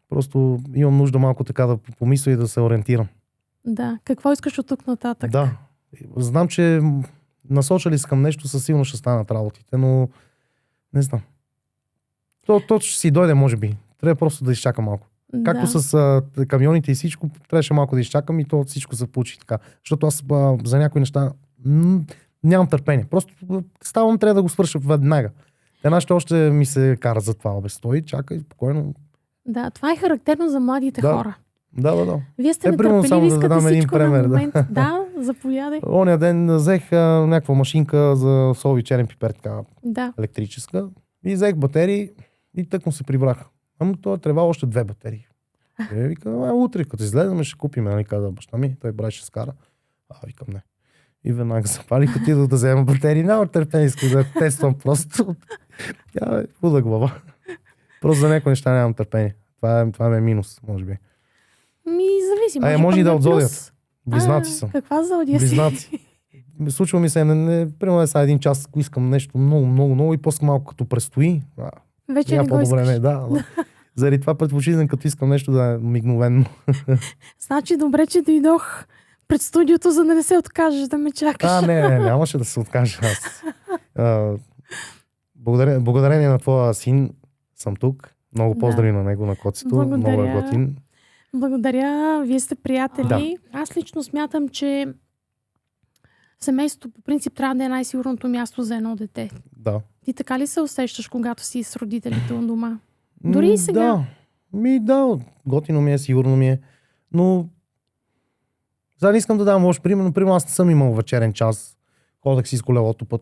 просто имам нужда малко така да помисля и да се ориентирам. Да. Какво искаш от тук нататък? Да. Знам, че насочали се към нещо, със сигурно ще станат работите, но не знам. То ще си дойде, може би. Трябва просто да изчакам малко. Както Да. с камионите и всичко, трябваше малко да изчакам и то всичко се получи така. Защото аз за някои неща нямам търпение. Просто ставам, трябва да го свърша веднага. Те още ми се карат за това. Бе, стой, чакай, спокойно. Да, това е характерно за младите Да. хора. Да. Вие сте примерно само нетърпеливи, да искате дам един всичко пример, на да. момент. Да, заповядай. Оня ден взех някаква машинка за сол и черен пипер, така Да. електрическа. И взех батерии и тък му се прибрах. Ама това трябва още 2 батерии. Вика, утре, като излезем, ще купим, нали, каза баща ми. Той брат ще скара. Викам не. И веднага запалих, отидох да взема батерии. Няма търпение, исках да тествам просто. Тя худа глава. Просто за някои неща нямам търпение. Това е минус, може би. Зависи. може и да пък отзодят. плюс. Близнаци съм. Каква зодия си? Близнаци. Случва ми се, примерно са един час, ако искам нещо много и после малко като предстои. Вече Няма не го по-добре, искаш. не, да. Заради това предпочитам, като искам нещо да е мигновенно. Значи добре, че дойдох пред студиото, за да не се откажеш да ме чакаш. Не, нямаше да се откажа аз. Благодарение на твоя син съм тук. Много Да. поздрави на него, на коцето. Много е Благодаря. готин. Благодаря, вие сте приятели. Да. Аз лично смятам, че семейството по принцип трябва да е най-сигурното място за едно дете. Да. Ти така ли се усещаш, когато си с родителите у дома? Дори и сега. Да, готино ми е, сигурно ми е. Но сега не искам да давам лош пример. Примерно аз не съм имал вечерен час. Ходех си с колелото път.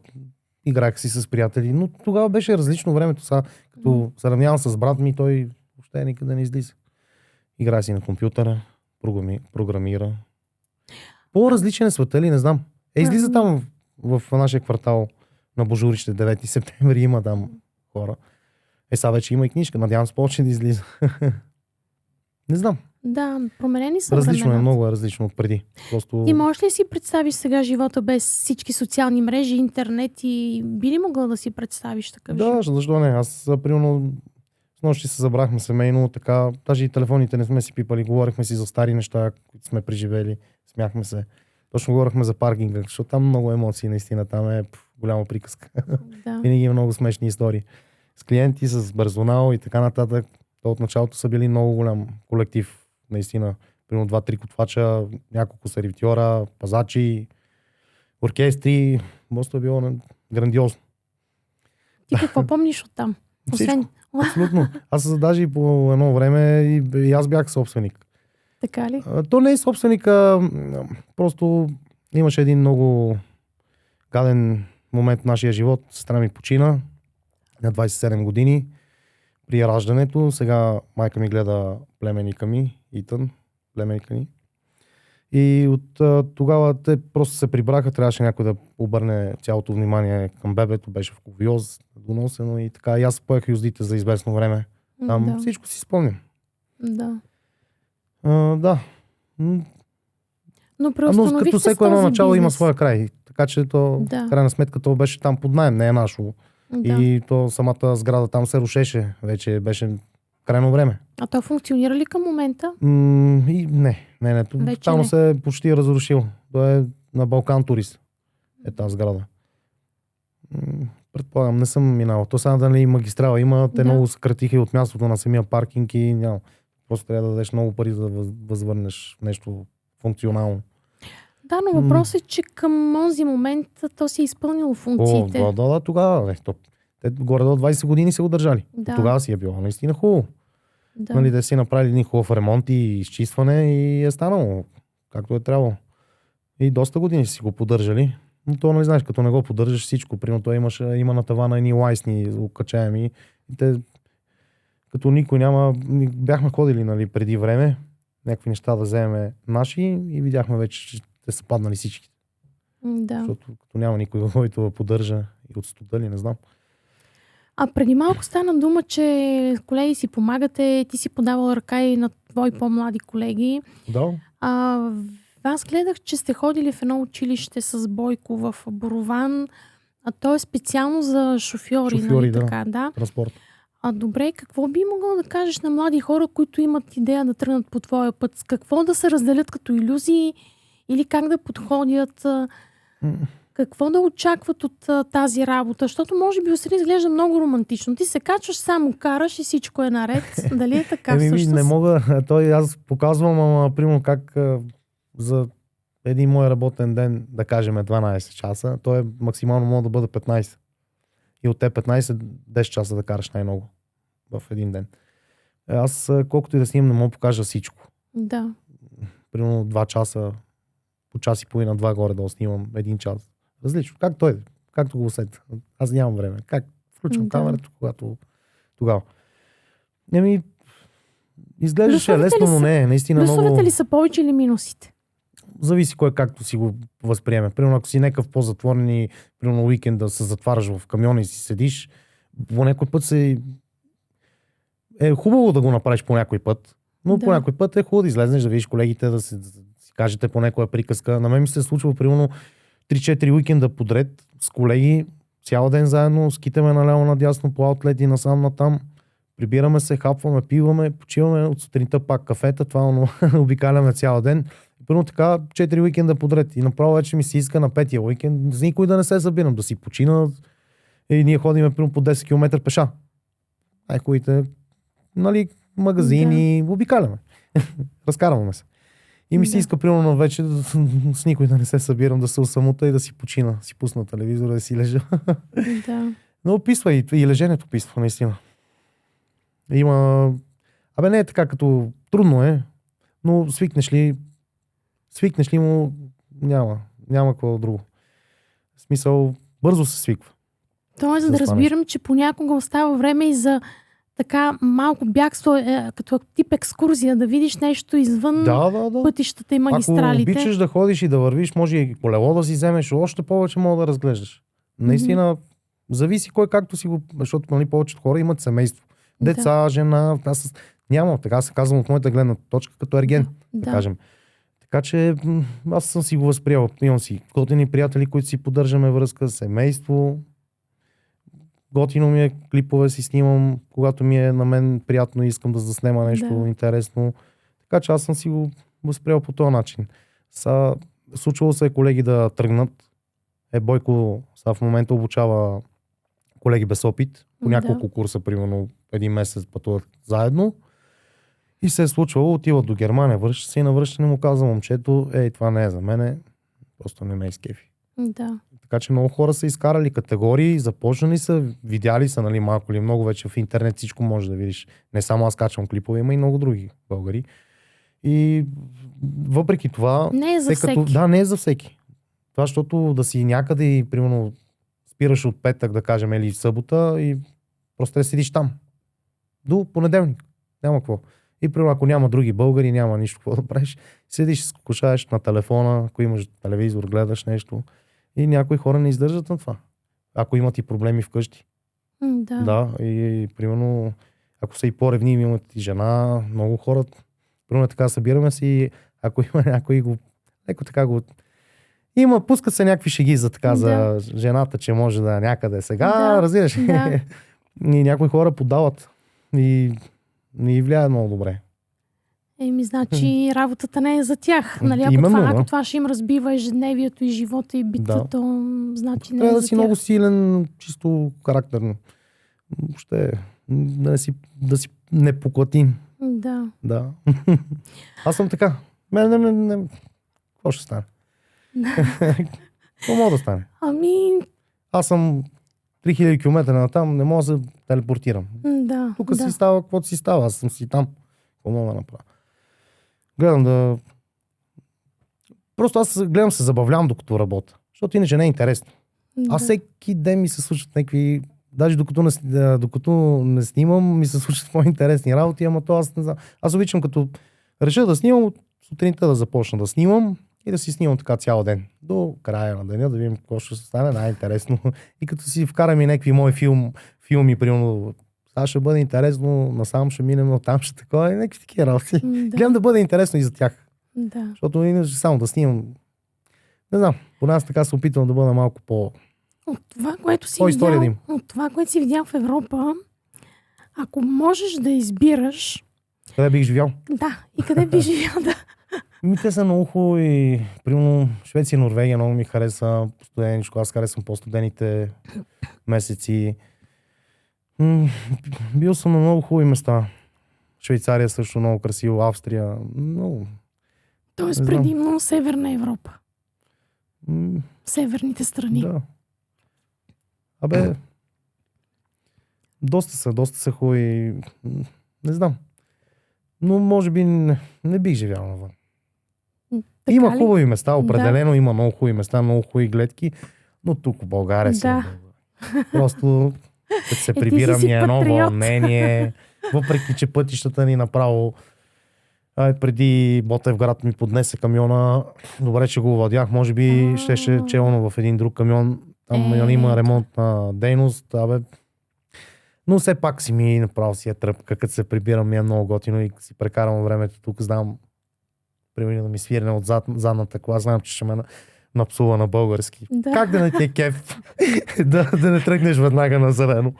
Играех си с приятели. Но тогава беше различно времето. Сега, като сравнявам с брат ми, той въобще никъде не излиза. Играе си на компютъра, програмира. По-различен е света ли, не знам. Излиза там в нашия квартал на Божурище, 9 септември, има там хора. Сега вече има и книжка, надявам се повече да излиза. Не знам. Да, променени са Различно е, времената. много е различно от преди. Просто... Ти можеш ли си представиш сега живота без всички социални мрежи, интернет и би ли могъл да си представиш такъв Да, живот? защо не? Аз, примерно, с нощи се събрахме семейно, така, даже и телефоните не сме си пипали, говорихме си за стари неща, които сме преживели, смяхме се. Точно говорихме за паркинга, защото там много емоции, наистина, там е голяма приказка. Да. Винаги има много смешни истории. С клиенти, с персонал и така нататък. То от началото са били много голям колектив, наистина. Примерно 2-3 котвача, няколко сервитьора, пазачи, оркестри. Просто е било грандиозно. Ти какво помниш оттам? Всичко. Абсолютно. Аз даже и по едно време и аз бях собственик. Така ли? То не е собственик, просто имаше един много гаден момент в нашия живот. Сестра ми почина на 27 години при раждането. Сега майка ми гледа племенника ми, Итан, племенника ни. И от тогава те просто се прибраха, трябваше някой да обърне цялото внимание към бебето, беше в ковиоз, доносено и така. И аз поех юздите за известно време. Там Да. всичко си спомням. Да. Да. Но Но преустановихте като с всеко едно този начало има бизнес. своя край. Така че то, Да. в крайна сметка, то беше там под наем, не е нашо. Да. И то самата сграда там се рушеше. Вече беше крайно време. А то функционира ли към момента? И не. Вече Там не. се е почти разрушил. То е на Балкан Турист. Е тази сграда. Предполагам, не съм минал. То сега дали магистрала има, те Да. много съкратиха и от мястото на самия паркинг и няма. Просто трябва да дадеш много пари, за да възвърнеш нещо функционално. Да, но въпросът е, че към този момент то си е изпълнило функциите. Да, тогава. Те горе до 20 години се удържали. Да. Тогава си е било наистина хубаво. Да. Нали, да си направили един хубав ремонт и изчистване и е станало както е трябвало. И доста години си го поддържали. Но то, нали знаеш, като не го поддържаш всичко. Примерно той има на тавана едни лайсни, окачаеми. И те, като никой няма, бяхме ходили, нали, преди време, някакви неща да вземем наши и видяхме вече, че те са паднали всички. Да. Защото като няма никой, който да поддържа и от студа ли, не знам. А преди малко стана дума, че колеги си помагате, ти си подавал ръка и на твои по-млади колеги. Да. Аз гледах, че сте ходили в едно училище с Бойко в Борован, а то е специално за шофьори, нали Да. така, да. Транспорт. Добре, какво би могъл да кажеш на млади хора, които имат идея да тръгнат по твоя път? С какво да се разделят като илюзии или как да подходят? Какво да очакват от тази работа? Защото може би отстрани изглежда много романтично. Ти се качваш, само караш и всичко е наред. Дали е така всъщност? Не мога. Аз показвам, примерно как за един мой работен ден, да кажем 12 часа, той е максимално може да бъде 15. И от те 15, 10 часа да караш най-много в един ден. Аз колкото и да снимам, не мога да покажа всичко. Да. Примерно 2 часа, по час и половина, 2 горе да снимам 1 час. Различно. Как той, както го усетя. Аз нямам време. Как включвам камерата, когато тогава. Изглеждаше лесно, но не е. Наистина Плюсовете много... ли са повече или минусите? Зависи кой както си го възприеме. Примерно, ако си някакъв по-затворен и примерно уикенд да се затваряш в камиона и си седиш, по някой път е хубаво да го направиш по някой път, но по някой път е хубаво да излезнеш, да видиш колегите, да си кажете по някоя приказка. На мен ми се е случило примерно 3-4 уикенда подред с колеги, цял ден заедно, скитаме наляво надясно по аутлети, насам натам. Прибираме се, хапваме, пиваме, почиваме от сутринта пак кафета, това обикаляме цял ден. Първо така 4 уикенда подред. И направо вече ми се иска на 5-я уикенд с никой да не се събирам, да си почина. И ние ходиме примерно по 10 км пеша. Най-хубавите, нали, магазини, обикаляме. Разкарваме се. И ми се иска примерно вече с никой да не се събирам, да се осамота и да си почина. Си пусна телевизора, да си лежа. Да. Но описва и леженето описва, наистина. Има... не е така като... Трудно е, но свикнеш ли му, няма какво друго. В смисъл, бързо се свиква. Тоест, за да разбирам, че понякога остава време и за така малко бягство, като тип екскурзия, да видиш нещо извън пътищата и магистралите. Ако обичаш да ходиш и да вървиш, може и колело да си вземеш, още повече мога да разглеждаш. Наистина, зависи кой както си го... Защото нали, повечето хора имат семейство. Деца, жена... Нямам, така се казвам от моята гледна точка, като ерген, да кажем. Така че аз съм си го възприел. Имам си готини приятели, които си поддържаме връзка, семейство. Готино ми е, клипове си снимам, когато ми е на мен приятно и искам да заснема нещо интересно. Така че аз съм си го възприел по този начин. Случвало се колеги да тръгнат. Бойко в момента обучава колеги без опит. По няколко курса, примерно един месец пътуват заедно. И се е случвало, отиват до Германия, връща се и на връщане му казва момчето, това не е за мене, просто не ме изкефи. Да. Така че много хора са изкарали категории, започнали са, видяли са, нали, малко или много вече в интернет всичко може да видиш. Не само аз качвам клипове, има и много други българи. И въпреки това... Не е за всеки. Да, не е за всеки. Това, защото да си някъде и, примерно, спираш от петък, да кажем, или събота и просто да седиш там. До понеделник. Няма какво. И примерно, ако няма други българи, няма нищо какво да правиш, седиш, скушаеш на телефона, ако имаш телевизор, гледаш нещо. И някои хора не издържат на това. Ако имат и проблеми вкъщи. Да. Да, и примерно, ако са и по-ревними, имат и жена, много хора. Примерно така събираме се и ако има някой го... Леко така го... Пускат се някакви шеги за така, за жената, че може да някъде сега, разбираш. Да. И някои хора подават. И не влияе много добре. Значи работата не е за тях. Нали? Ако това ще им разбива ежедневието и живота и бита, то значи не е за тях. Трябва да си много силен, чисто характерно. Въобще, да си непоклатим. Да. Аз съм така. Какво ще стане? Какво мога да стане? Аз съм 3000 км натам, не мога да се телепортирам. Тук си става, каквото си става. Аз съм си там. Какво мога да направя? Гледам да... Просто аз гледам се забавлявам докато работя. Защото иначе не е интересно. Аз всеки ден ми се случват някакви... Даже докато не снимам, ми се случват по-интересни работи, ама то аз не знам. Аз обичам като реша да снимам, сутринта да започна да снимам и да си снимам така цял ден. До края на деня, да видим какво ще стане най-интересно. И като си вкарам и някакви мои филми, примерно, сега ще бъде интересно, насам ще минем, оттам ще такова и някакви такива работи. Гледам да бъде интересно и за тях. Защото иначе само да снимам. Не знам, поне аз така се опитвам да бъда малко по... От това, което си видял в Европа, ако можеш да избираш... Къде бих живял? Да, и къде бих живял, да. Те са много хубави. Примерно Швеция и Норвегия много ми хареса по-студеничко. Аз харесвам по-студените месеци. Бил съм на много хубави места. Швейцария също много красиво, Австрия. Много. Тоест предимно Северна Европа. Северните страни. Да. Доста са хубави. Не знам. Но може би не бих живял навън. Има хубави места, определено има много хубави места, много хубави гледки, но тук в България си просто като се прибирам и едно вълнение, въпреки че пътищата ни направо преди Ботевград ми поднесе камиона, добре, че го владях, може би щеше челно в един друг камион, там има ремонтна дейност, но все пак си ми направо си тръпка, като се прибирам ми е много готино и си прекарам времето тук, знам примерно да ми свирне от задната кола, знам, че ще ме напсува на български. Да. Как да не ти е кеф? да не тръгнеш веднага на зелено.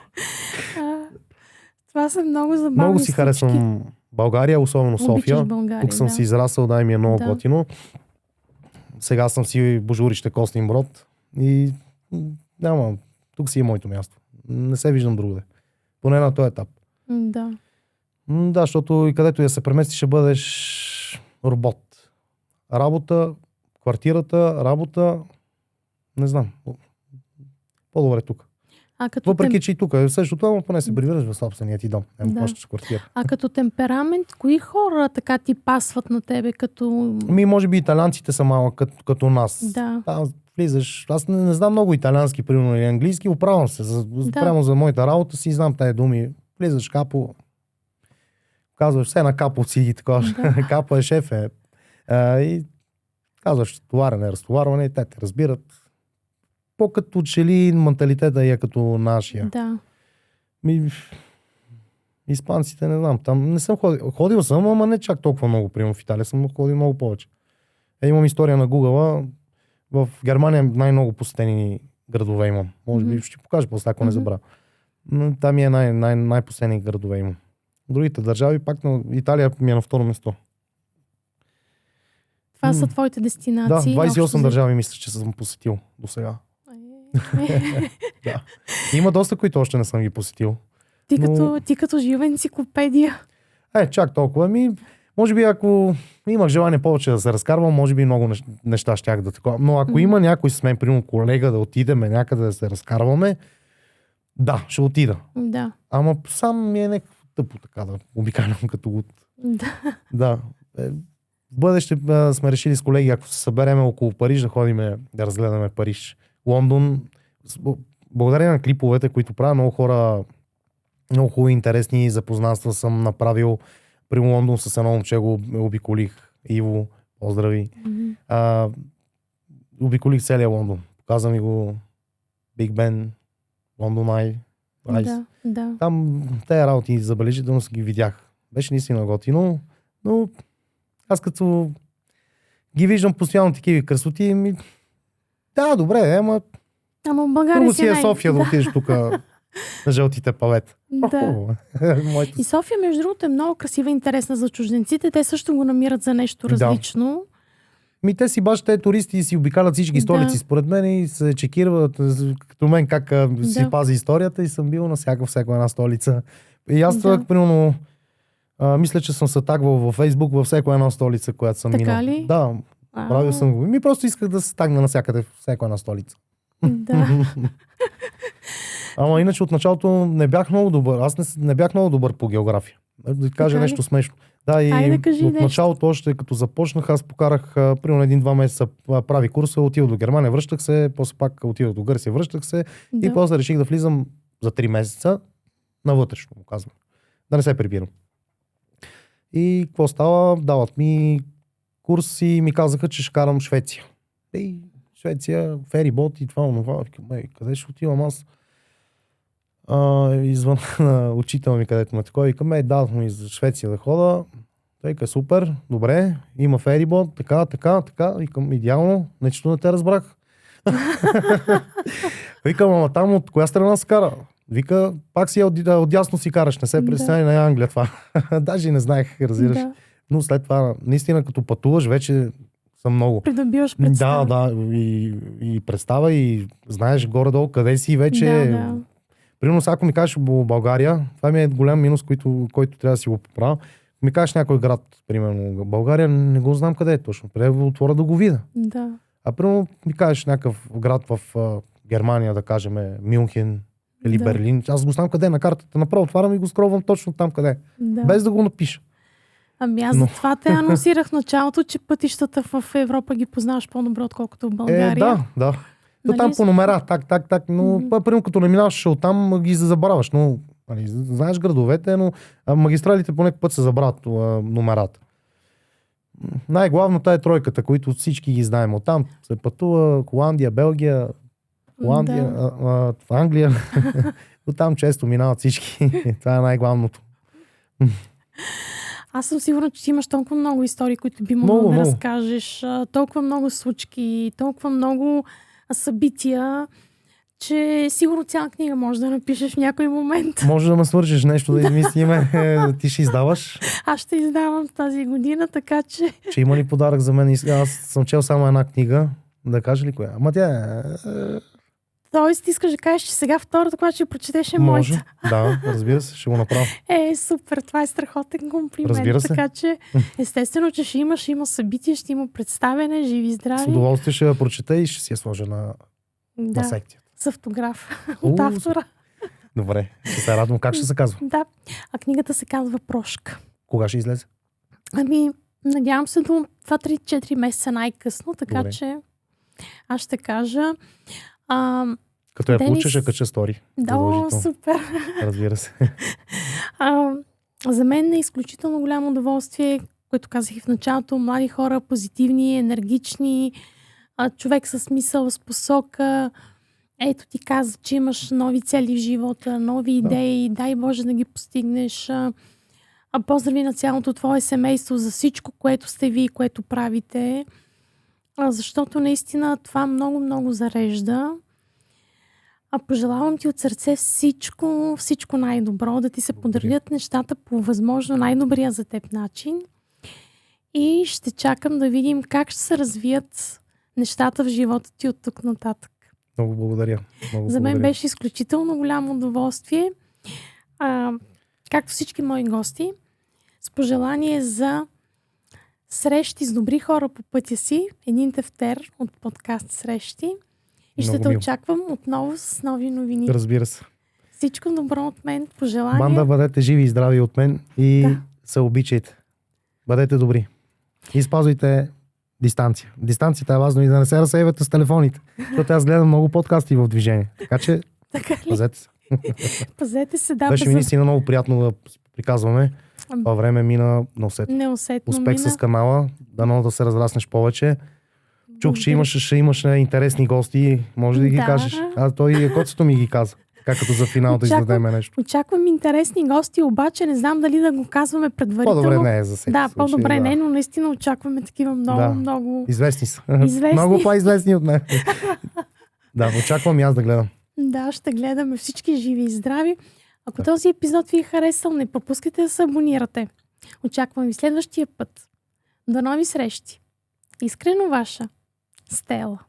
Това са много забавни. Много си харесвам България, особено София. Тук съм си израсъл, ми е много готино. Сега съм си Божурище, Костинброд и тук си е моето място. Не се виждам другаде. Поне на този етап. Да, защото и където я се премести, ще бъдеш робот. Работа, квартирата, работа, не знам. По-добре тук. Въпреки, че и тук е същото, ама поне се прибираш в собствения ти дом. Плащаш квартира. А като темперамент, кои хора така ти пасват на тебе като... Може би италианците са малко като нас. Да. Влизаш. Аз не знам много италиански, примерно или английски, оправям се. Прямо за моята работа си знам тези думи. Влизаш капо, казваш все на капо си и такова. Капо е шеф и казваш товарене, разтоварване и те те разбират. По-като че ли менталитета е като нашия. Да. Испанците не знам. Там не съм ходил. Ходил съм, ама не чак толкова много. Примерно в Италия съм ходил много повече. Имам история на Google. В Германия най-много посетени градове имам. Може би ще ти покажа после, ако не забравя. Там е най-посетени градове имам. Другите държави, пак на Италия ми е на второ место. Това са твоите дестинации. Да, 28 държави мисля, че съм посетил до сега. Да. Има доста, които още не съм ги посетил. Ти като жива енциклопедия. Чак толкова. Може би ако имах желание повече да се разкарвам, може би много неща щях да такова. Но ако има някой с мен, примерно колега, да отидем някъде да се разкарваме, да, ще отида. Да. Ама сам ми е някакво тъпо така да обикалям като гуд. Да. В бъдеще сме решили с колеги, ако се събереме около Париж, да ходим да разгледаме Париж. Лондон. Благодарение на клиповете, които правя, много хора, много хубави, интересни запознанства съм направил. при Лондон с едно момче го обиколих. Иво, поздрави. Обиколих целия Лондон. Показа ми го Биг Бен, Лондон Ай. Да. Там тези работи забележително ги видях. Беше наистина готино, но аз като ги виждам постоянно такива красоти, да, добре, ама в България друго си е София да отидеш тук на жълтите палета. Да. И София, между другото, е много красива и интересна за чужденците. Те също го намират за нещо различно. Те си баш те туристи и си обикалят всички столици, според мен, и се чекират като мен как си пази историята, и съм бил на всяка една столица. И аз това, примерно, мисля, че съм се тагвал във Фейсбук във всяка една столица, която съм минал. Така ли? Да, правил съм го. Просто исках да се тагна навсякъде всяка една столица. Да. Ама иначе от началото не бях много добър. Аз не бях много добър по география. Да кажа нещо смешно. Да, и от началото още като започнах, аз покарах примерно 1-2 месеца прави курса, отидох до Германия, връщах се, после пак отидох до Гърция, връщах се и после реших да влизам за 3 месеца на вътрешно, му казвам. Да не се прибирам. И какво става? Дават ми курс и ми казаха, че ще карам Швеция. Швеция, ферибот и това, онова. Къде ще отивам аз? Извън на учител ми, където ме такова. Викам, дадох ми за Швеция да хода. Той е супер, добре, има ферибот, така. Викам, идеално, нечето не те разбрах. Викам, ама там от коя страна се кара? Вика, пак си отдясно си караш, не се притесняй на Англия това. Даже не знаех, разбираш. Да. Но след това, наистина, като пътуваш, вече съм много. Придобиваш представа. Да, и представа, и знаеш горе-долу къде си вече. Да. Примерно, ако ми кажеш България, това ми е голям минус, който трябва да си го поправя. Ми кажеш някой град, примерно България, не го знам къде е точно. Трябва да отворя да го видя. Да. А примерно ми кажеш някакъв град в Германия, да кажем Мюнхен или Берлин. Аз го знам къде е на картата. Направо отварям и го скровам точно там къде е. Да. Без да го напиша. Аз затова те анонсирах в началото, че пътищата в Европа ги познаваш по-добре, отколкото в България. Да. Там по номера, так, но примерно като не минаваш оттам, ги забравяш. Но знаеш градовете, но магистралите по някакъв път се забравят номерата. Най-главното е тройката, които всички ги знаем. Оттам се пътува Холандия, Белгия, Англия. Оттам често минават всички. Това е най-главното. Аз съм сигурна, че имаш толкова много истории, които би могъл да разкажеш. Толкова много случки, толкова много събития, че сигурно цяла книга може да напишеш в някой момент. Може да ме свършиш нещо да измислиме. Ти ще издаваш? Аз ще издавам тази година, така че... Че има ли подарък за мен? Аз съм чел само една книга. Да кажа ли коя? Ама тя... Тоест, искаш да кажеш, че сега втората, когато ще прочетеш е моята. Може, да, разбира се, ще го направя. Супер, това е страхотен комплимент. Разбира се. Така че, естествено, че ще има събитие, ще има представяне, живи здрави. С удоволствие ще я прочета и ще си я сложа на секцията. С автограф от автора. Добре, ще се радвам. Как ще се казва? Да, а книгата се казва Прошка. Кога ще излезе? Надявам се до 2-3-4 месеца най-късно, така че аз ще кажа... Като я получиш, ще кача стори. Да, супер. Разбира се. За мен е изключително голямо удоволствие, което казах и в началото, млади хора, позитивни, енергични, човек със смисъл, с посока. Ето ти каза, че имаш нови цели в живота, нови идеи, дай Боже да ги постигнеш. Поздрави на цялото твое семейство за всичко, което сте ви и което правите. Защото наистина това много зарежда. Пожелавам ти от сърце всичко най-добро, да ти се подредят нещата по възможно най-добрия за теб начин. И ще чакам да видим как ще се развият нещата в живота ти от тук нататък. Много благодаря. За мен беше изключително голямо удоволствие. Както всички мои гости, с пожелание за срещи с добри хора по пътя си, един тефтер от подкаст Срещи. И ще те очаквам отново с нови новини. Разбира се. Всичко добро от мен, пожелания. Банда, бъдете живи и здрави от мен и се обичайте. Бъдете добри. И спазвайте дистанция. Дистанцията е важно и да не се разсейвате с телефоните. Защото аз гледам много подкасти в движение. Така че пазете се. Пазете се, да. Беше ми наистина много приятно да приказваме. Това време мина неусетно. Неусетно Успех мина. с канала, дано да се разраснеш повече. Чух, че Благодаря. ще имаш интересни гости. Може да ги Да. кажеш? Той Коцето ми ги каза. Как като за финал да Очаквам- издадеме нещо. Очаквам интересни гости, обаче не знам дали да го казваме предварително. По-добре не е за всеки Да, случай, по-добре да. не, но наистина очакваме такива много, Да. много... Известни са. Известни. Много по-известни от мен. Да, очаквам и аз да гледам. Да, ще гледаме всички живи и здрави. Ако този епизод ви е харесал, не пропускайте да се абонирате. Очаквам ви следващия път. До нови срещи. Искрено ваша Стела.